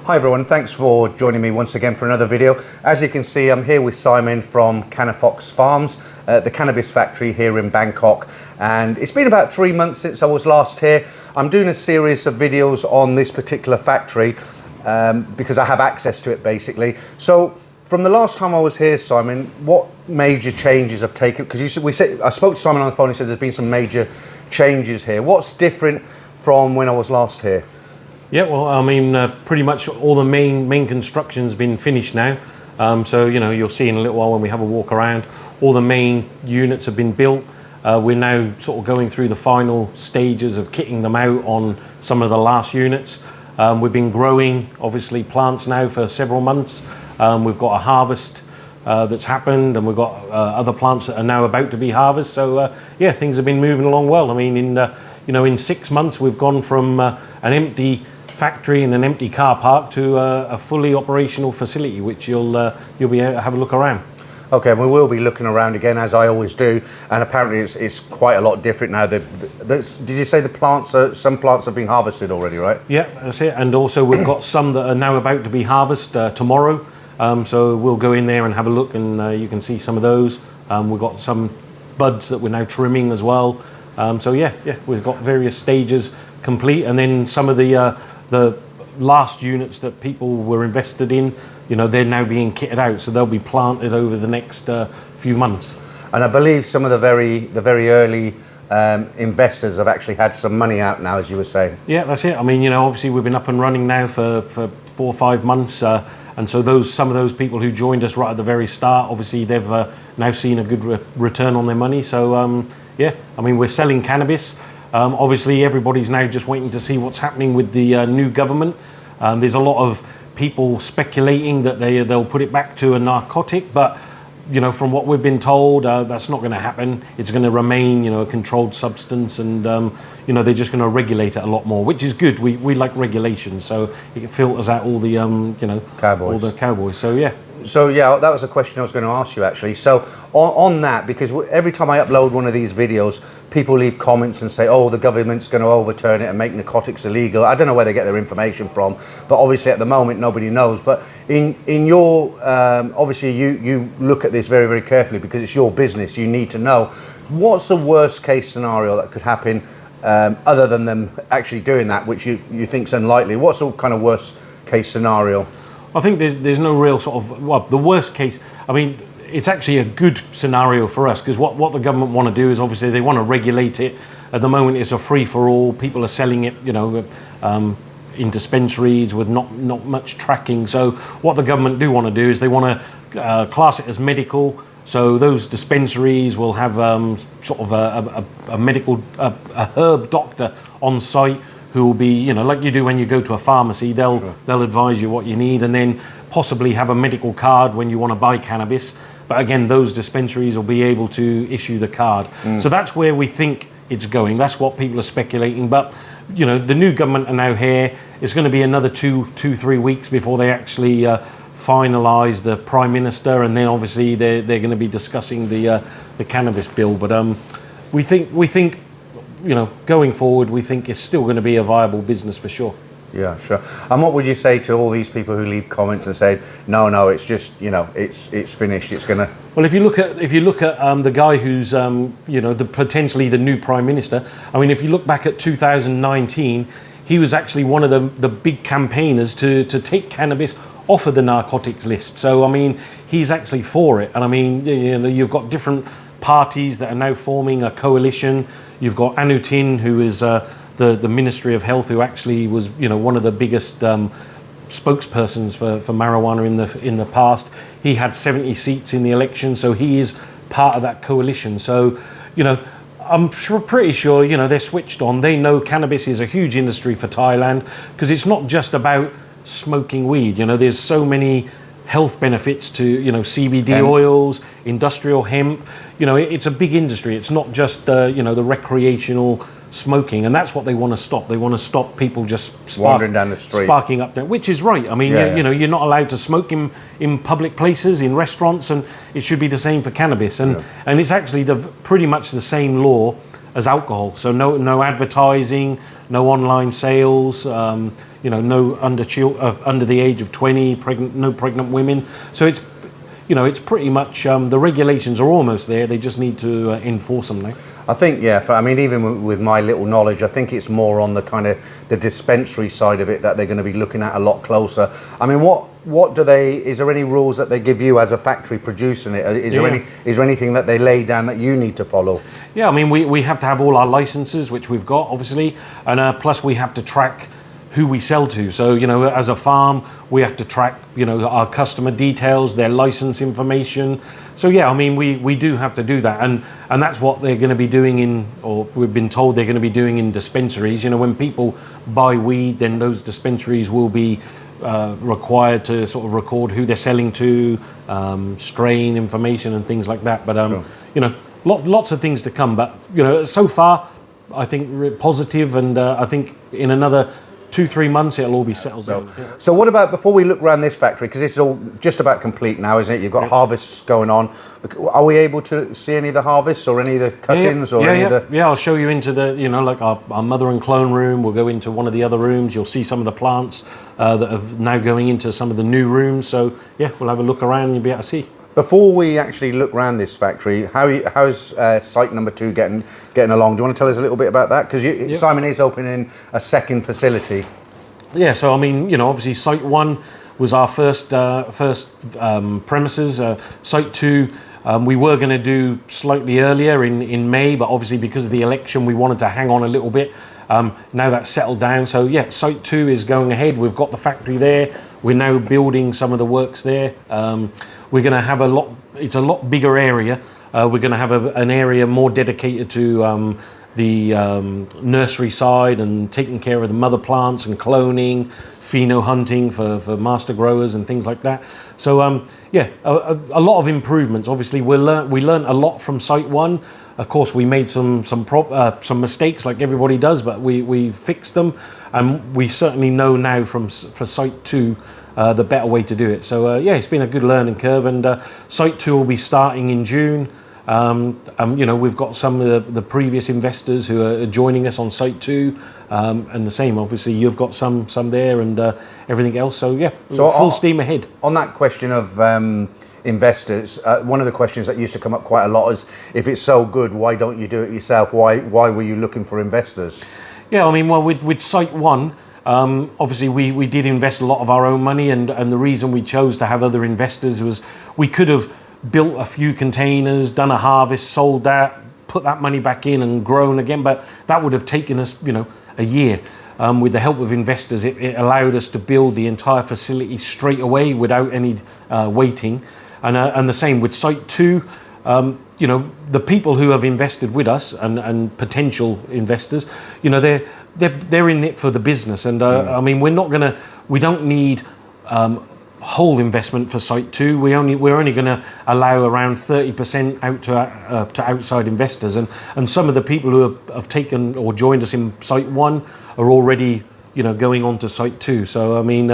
Hi everyone, thanks for joining me once again for another video. As you can see, I'm here with Simon from Canna-Fox Farms, the cannabis factory here in Bangkok. And it's been about 3 months since I was last here. I'm doing a series of videos on this particular factory because I have access to it basically. So from the last time I was here, Simon, what major changes have taken? Because I spoke to Simon on the phone, he said there's been some major changes here. What's different from when I was last here? Yeah, well, I mean, pretty much all the main construction's been finished now. So, you know, you'll see in a little while when we have a walk around, all the main units have been built. We're now sort of going through the final stages of kitting them out on some of the last units. We've been growing, obviously, plants now for several months. We've got a harvest that's happened, and we've got other plants that are now about to be harvested. So, yeah, things have been moving along well. I mean, in 6 months, we've gone from an empty factory and an empty car park to a fully operational facility, which you'll be able to have a look around. Okay, we will be looking around again, as I always do, and apparently it's quite a lot different now. Did you say some plants have been harvested already, right? Yeah, that's it. And also we've got some that are now about to be harvested tomorrow. So we'll go in there and have a look, and you can see some of those. We've got some buds that we're now trimming as well. So yeah, we've got various stages complete, and then some of the last units that people were invested in, they're now being kitted out, so they'll be planted over the next few months. And I believe some of the very early investors have actually had some money out now, as you were saying. Yeah, that's it. I mean, obviously we've been up and running now for 4 or 5 months, and so some of those people who joined us right at the very start, obviously they've now seen a good return on their money. So yeah, I mean, we're selling cannabis. Obviously, everybody's now just waiting to see what's happening with the new government. There's a lot of people speculating that they'll put it back to a narcotic, but from what we've been told, that's not going to happen. It's going to remain, a controlled substance, and they're just going to regulate it a lot more, which is good. We like regulation, so it filters out all the cowboys. All the cowboys. So yeah. So yeah, that was a question I was going to ask you actually. So on that, because every time I upload one of these videos, people leave comments and say, oh, the government's going to overturn it and make narcotics illegal. I don't know where they get their information from, but obviously at the moment nobody knows. But in your, obviously you look at this very, very carefully because it's your business. You need to know what's the worst case scenario that could happen other than them actually doing that, which you think is unlikely. What's the kind of worst case scenario? I think there's no real sort of, well, the worst case, I mean, it's actually a good scenario for us, because what the government want to do is obviously they want to regulate it. At the moment it's a free-for-all. People are selling it, in dispensaries with not much tracking. So what the government do want to do is they want to class it as medical. So those dispensaries will have sort of a medical, a herb doctor on site, who will be, like you do when you go to a pharmacy, they'll advise you what you need, and then possibly have a medical card when you want to buy cannabis. But again, those dispensaries will be able to issue the card. So that's where we think it's going. That's what people are speculating. But, the new government are now here. It's going to be another 2-3 weeks before they actually finalise the Prime Minister, and then obviously they're going to be discussing the cannabis bill. But we think going forward, we think it's still going to be a viable business for sure. Yeah, sure. And what would you say to all these people who leave comments and say, no, it's just, it's finished, it's going to... Well, if you look at the guy who's, potentially the new Prime Minister, I mean, if you look back at 2019, he was actually one of the big campaigners to take cannabis off of the narcotics list. So, I mean, he's actually for it. And I mean, you've got different parties that are now forming a coalition. You've got Anutin, who is the Ministry of Health, who actually was one of the biggest spokespersons for marijuana in the past. He had 70 seats in the election, so he is part of that coalition. So I'm pretty sure they're switched on. They know cannabis is a huge industry for Thailand, because it's not just about smoking weed. There's so many health benefits to CBD oils, industrial hemp. It's a big industry. It's not just the recreational smoking, and that's what they want to stop. They want to stop people just wandering down the street, sparking up there, which is right. I mean, you're not allowed to smoke in public places, in restaurants, and it should be the same for cannabis. And it's actually pretty much the same law as alcohol. So no advertising, no online sales. No under the age of 20, no pregnant women. So it's pretty much the regulations are almost there. They just need to enforce them now. I think, even with my little knowledge, I think it's more on the kind of the dispensary side of it that they're going to be looking at a lot closer. I mean, is there any rules that they give you as a factory producing it? Is there anything that they lay down that you need to follow? Yeah, I mean, we have to have all our licenses, which we've got, obviously, and plus we have to track who we sell to. So, as a farm, we have to track, our customer details, their license information. So, yeah, I mean, we do have to do that. And that's what they're going to be doing or we've been told they're going to be doing in dispensaries. When people buy weed, then those dispensaries will be required to sort of record who they're selling to, strain information and things like that. But, sure. Lots of things to come. But, so far, I think positive, and I think in another 2-3 months it'll all be settled down. So what about, before we look around this factory, because this is all just about complete now, isn't it? You've got harvests going on. Are we able to see any of the harvests or any of the cut-ins Yeah, I'll show you into the, like our mother and clone room. We'll go into one of the other rooms. You'll see some of the plants that are now going into some of the new rooms. So yeah, we'll have a look around and you'll be able to see. Before we actually look around this factory, how's site number 2 getting along? Do you want to tell us a little bit about that? Because Simon is opening a second facility. Yeah, so I mean, obviously SITE-1 was our first premises. SITE-2, we were going to do slightly earlier in May, but obviously because of the election, we wanted to hang on a little bit. Now that's settled down. So yeah, SITE-2 is going ahead. We've got the factory there. We're now building some of the works there. We're going to have it's a lot bigger area. We're going to have an area more dedicated to the nursery side and taking care of the mother plants and cloning, pheno hunting for master growers and things like that. So a lot of improvements. Obviously, we learned a lot from SITE-1. Of course, we made some mistakes like everybody does, but we fixed them, and we certainly know now for SITE-2 the better way to do it. So it's been a good learning curve, and SITE-2 will be starting in June. We've got some of the previous investors who are joining us on SITE-2, and the same. Obviously, you've got some there and everything else. So yeah, full steam ahead. On that question of investors, one of the questions that used to come up quite a lot is, if it's so good, why don't you do it yourself? Why were you looking for investors? Yeah, I mean, well, with SITE-1, obviously we did invest a lot of our own money, and the reason we chose to have other investors was we could have built a few containers, done a harvest, sold that, put that money back in and grown again, but that would have taken us, a year. With the help of investors, it allowed us to build the entire facility straight away without any waiting. And the same with SITE-2. The people who have invested with us and potential investors, they're in it for the business. And I mean, we don't need whole investment for SITE-2. We're only going to allow around 30% out to outside investors. And some of the people who have taken or joined us in SITE-1 are already, going on to SITE-2. So I mean,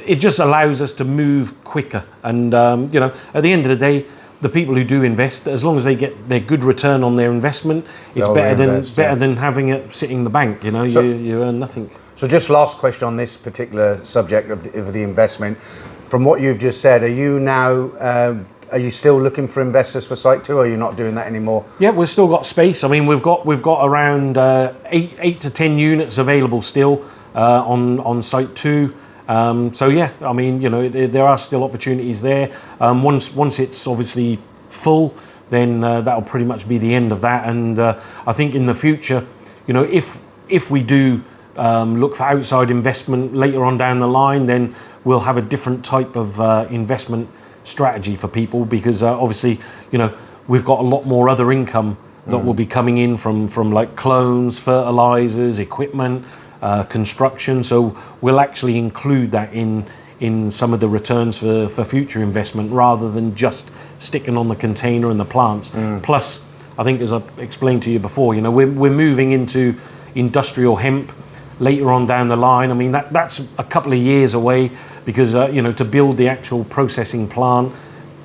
it just allows us to move quicker. And at the end of the day, the people who do invest, as long as they get their good return on their investment, it's better than having it sitting in the bank. You earn nothing. So just last question on this particular subject of the investment. From what you've just said, are you still looking for investors for SITE-2, or are you not doing that anymore? Yeah, we've still got space. I mean, we've got around 8 to 10 units available still on SITE-2. So yeah, I mean, there are still opportunities there. Once it's obviously full, then that'll pretty much be the end of that. And I think in the future, if we do look for outside investment later on down the line, then we'll have a different type of investment strategy for people, because obviously, we've got a lot more other income that will be coming in from like clones, fertilizers, equipment, construction. So we'll actually include that in some of the returns for future investment, rather than just sticking on the container and the plants. Plus, I think, as I explained to you before, we're moving into industrial hemp later on down the line. I mean, that's a couple of years away, because to build the actual processing plant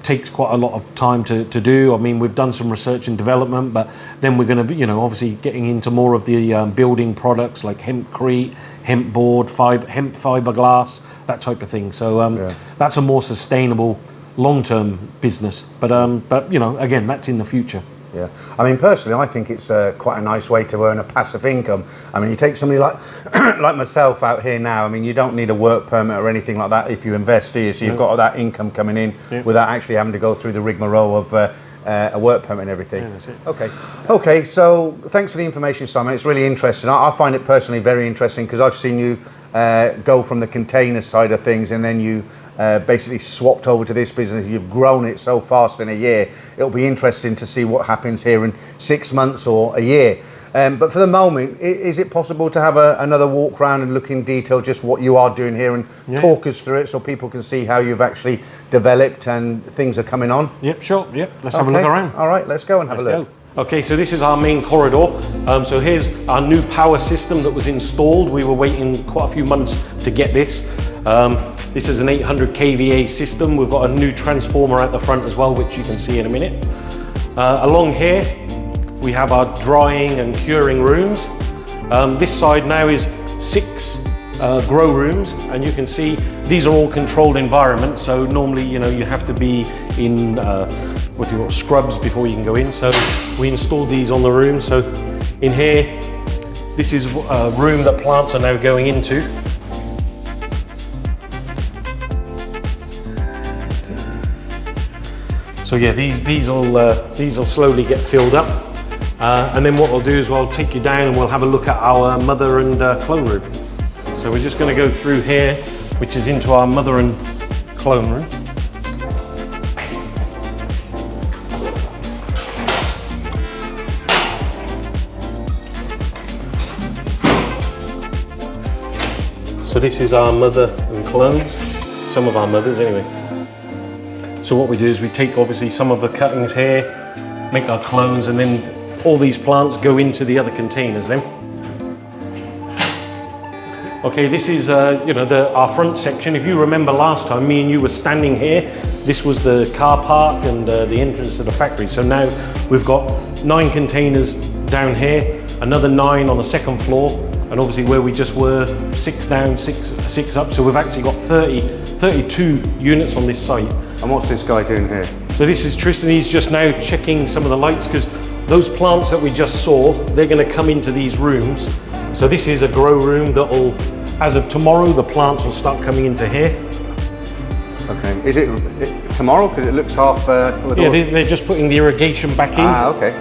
takes quite a lot of time to do. I mean, we've done some research and development, but then we're going to be, you know, obviously getting into more of the building products like hempcrete, hemp board, hemp fiberglass, that type of thing. So that's a more sustainable long-term business. But you know, again, that's in the future. Yeah, I mean, personally, I think it's quite a nice way to earn a passive income. I mean, you take somebody like like myself out here now. I mean, you don't need a work permit or anything like that if you invest, do you? So you've got that income coming in without actually having to go through the rigmarole of a work permit and everything. Yeah, that's it. Okay. So thanks for the information, Simon. It's really interesting. I find it personally very interesting because I've seen you go from the container side of things, and then you basically swapped over to this business. You've grown it so fast in a year. It'll be interesting to see what happens here in 6 months or a year. But for the moment, is it possible to have another walk around and look in detail just what you are doing here and talk us through it so people can see how you've actually developed and things are coming on? Yep, sure. Yep, let's have a look around. All right, let's go and have a look. Okay, so this is our main corridor. So here's our new power system that was installed. We were waiting quite a few months to get this. This is an 800 kVA system. We've got a new transformer at the front as well, which you can see in a minute. Along here, we have our drying and curing rooms. This side now is 6 grow rooms, and you can see these are all controlled environments. So normally, you know, you have to be in scrubs before you can go in. So we installed these on the room. So in here, this is a room that plants are now going into. So yeah, these will slowly get filled up, and then what we'll do is we'll take you down and we'll have a look at our mother and clone room. So we're just going to go through here, which is into our mother and clone room. So this is our mother and clones, some of our mothers anyway. So what we do is we take obviously some of the cuttings here, make our clones, and then all these plants go into the other containers then. Okay, this is our front section. If you remember last time, me and you were standing here. This was the car park and the entrance to the factory. So now we've got 9 containers down here, another 9 on the second floor, and obviously where we just were, 6 down, 6 up. So we've actually got 32 units on this site. And what's this guy doing here? So this is Tristan. He's just now checking some of the lights because those plants that we just saw, they're going to come into these rooms. So this is a grow room that will, as of tomorrow, the plants will start coming into here. Okay. Is it tomorrow? Because it looks half... yeah, they're just putting the irrigation back in. Ah, okay.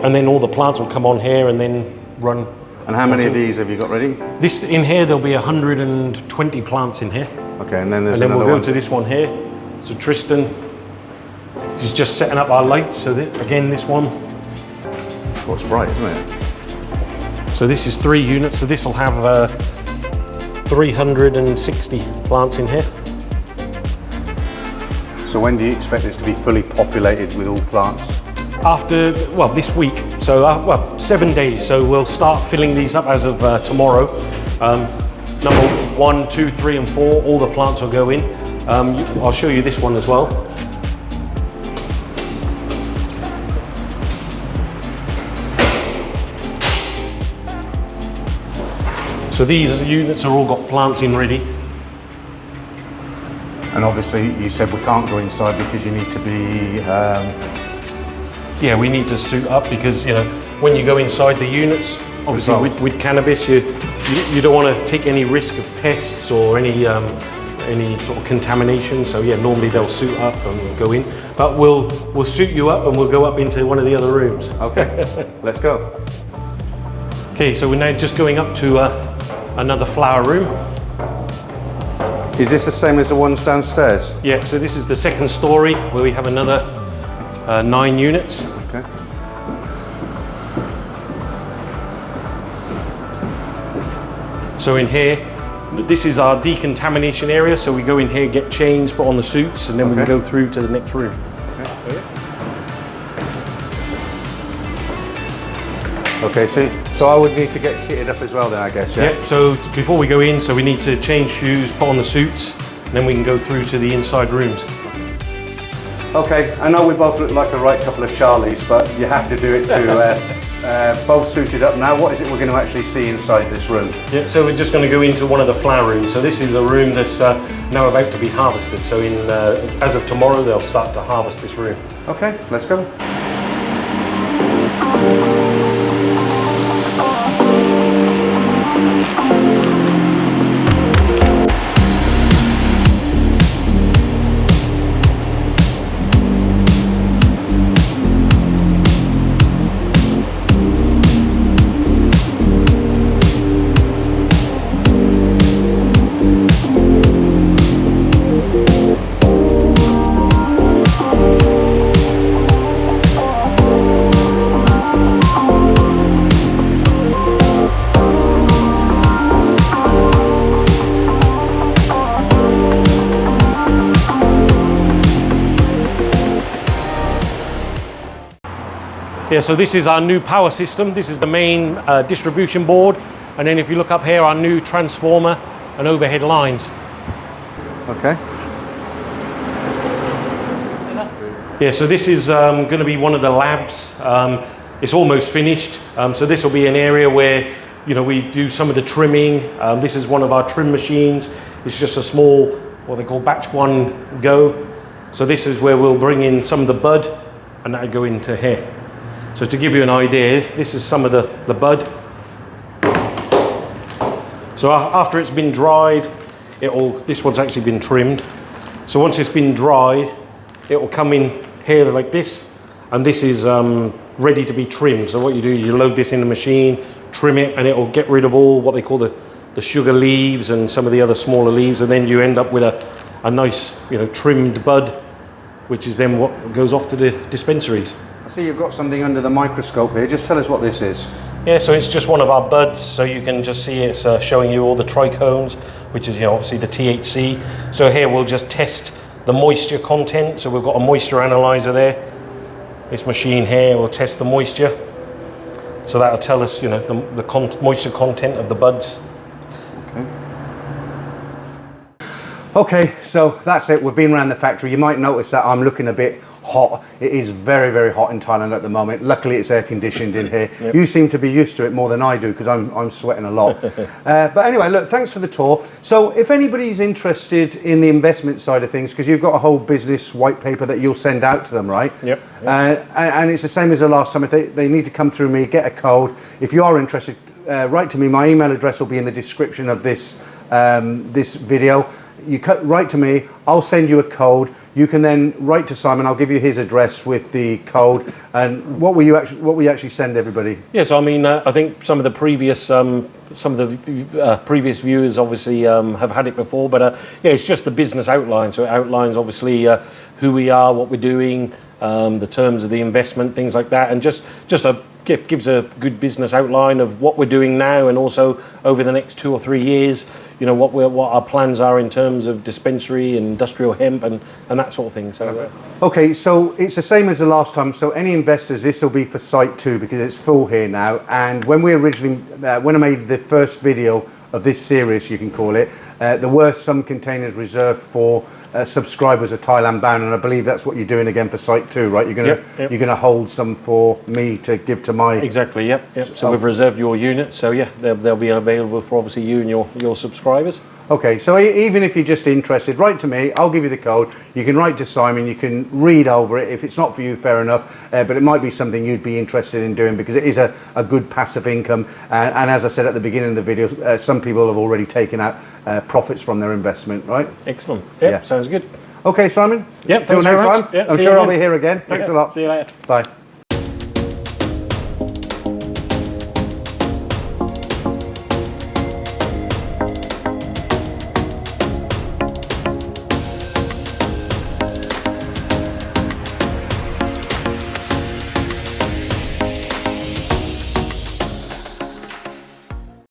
And then all the plants will come on here and then run. And how many of these have you got ready? This in here, there'll be 120 plants in here. Okay, and then there's another one. And then we'll go one to this one here. So Tristan is just setting up our lights. So again, this one. What's bright, isn't it? So this is 3 units. So this will have 360 plants in here. So when do you expect this to be fully populated with all plants? After, well, this week. So, 7 days. So we'll start filling these up as of tomorrow. Number 1, 2, 3, and 4, all the plants will go in. I'll show you this one as well. So these units are all got plants in ready. And obviously you said we can't go inside because you need to be... Yeah, we need to suit up because, you know, when you go inside the units, obviously with cannabis, you don't want to take any risk of pests or any sort of contamination. So yeah, normally they'll suit up and go in. But we'll suit you up and we'll go up into one of the other rooms. Okay, let's go. Okay, so we're now just going up to another flower room. Is this the same as the ones downstairs? Yeah, so this is the second story where we have another 9 units. Okay. So in here, this is our decontamination area. So we go in here, get changed, put on the suits, and then we can go through to the next room. Okay, so I would need to get kitted up as well then, I guess, yeah? Yep, so before we go in, so we need to change shoes, put on the suits, and then we can go through to the inside rooms. Okay, I know we both look like a right couple of Charlies, but you have to do it to both suited up now. What is it we're going to actually see inside this room? Yeah, so we're just going to go into one of the flower rooms. So this is a room that's now about to be harvested. So as of tomorrow, they'll start to harvest this room. Okay, let's go. Yeah, so this is our new power system. This is the main distribution board. And then if you look up here, our new transformer and overhead lines. Okay. Yeah, so this is going to be one of the labs. It's almost finished. So this will be an area where, you know, we do some of the trimming. This is one of our trim machines. It's just a small, what they call batch one go. So this is where we'll bring in some of the bud and that'll go into here. So to give you an idea, this is some of the bud. So after it's been dried, this one's actually been trimmed. So once it's been dried, it will come in here like this, and this is ready to be trimmed. So what you do, you load this in the machine, trim it, and it will get rid of all what they call the sugar leaves and some of the other smaller leaves, and then you end up with a nice, you know, trimmed bud, which is then what goes off to the dispensaries. I see you've got something under the microscope here. Just tell us what this is. Yeah, so it's just one of our buds, so you can just see it's showing you all the trichomes, which is, you know, obviously the THC. So here we'll just test the moisture content. So we've got a moisture analyzer there. This machine here will test the moisture. So that'll tell us, you know, the moisture content of the buds. Okay, so that's it. We've been around the factory. You might notice that I'm looking a bit hot. It is very, very hot in Thailand at the moment. Luckily, it's air conditioned in here. Yep. You seem to be used to it more than I do because I'm sweating a lot. But anyway, look, thanks for the tour. So if anybody's interested in the investment side of things, because you've got a whole business white paper that you'll send out to them, right? Yep. And it's the same as the last time. If they need to come through me, get a code. If you are interested, write to me. My email address will be in the description of this this video. You write to me, I'll send you a code. You can then write to Simon. I'll give you his address with the code. And what will you actually send everybody? Yeah, so I mean, I think some of the previous previous viewers obviously have had it before, but yeah, it's just the business outline. So it outlines obviously who we are, what we're doing, the terms of the investment, things like that, and just gives a good business outline of what we're doing now, and also over the next 2 or 3 years. You know what our plans are in terms of dispensary and industrial hemp and that sort of thing. So okay, so it's the same as the last time. So any investors, this will be for SITE-2 because it's full here now. And when we originally, when I made the first video of this series, you can call it, there were some containers reserved for subscribers of Thailand Bound, and I believe that's what you're doing again for SITE-2, right? You're gonna hold some for me to give to my... Exactly, yep. So we've reserved your unit, so yeah, they'll be available for obviously you and your subscribers. Okay, so even if you're just interested, write to me, I'll give you the code. You can write to Simon, you can read over it. If it's not for you, fair enough, but it might be something you'd be interested in doing because it is a good passive income. And as I said at the beginning of the video, some people have already taken out profits from their investment, right? Excellent, yeah, sounds good. Okay, Simon. Yep, till next time. Yeah, I'm sure I'll be here again. Thanks a lot. See you later. Bye.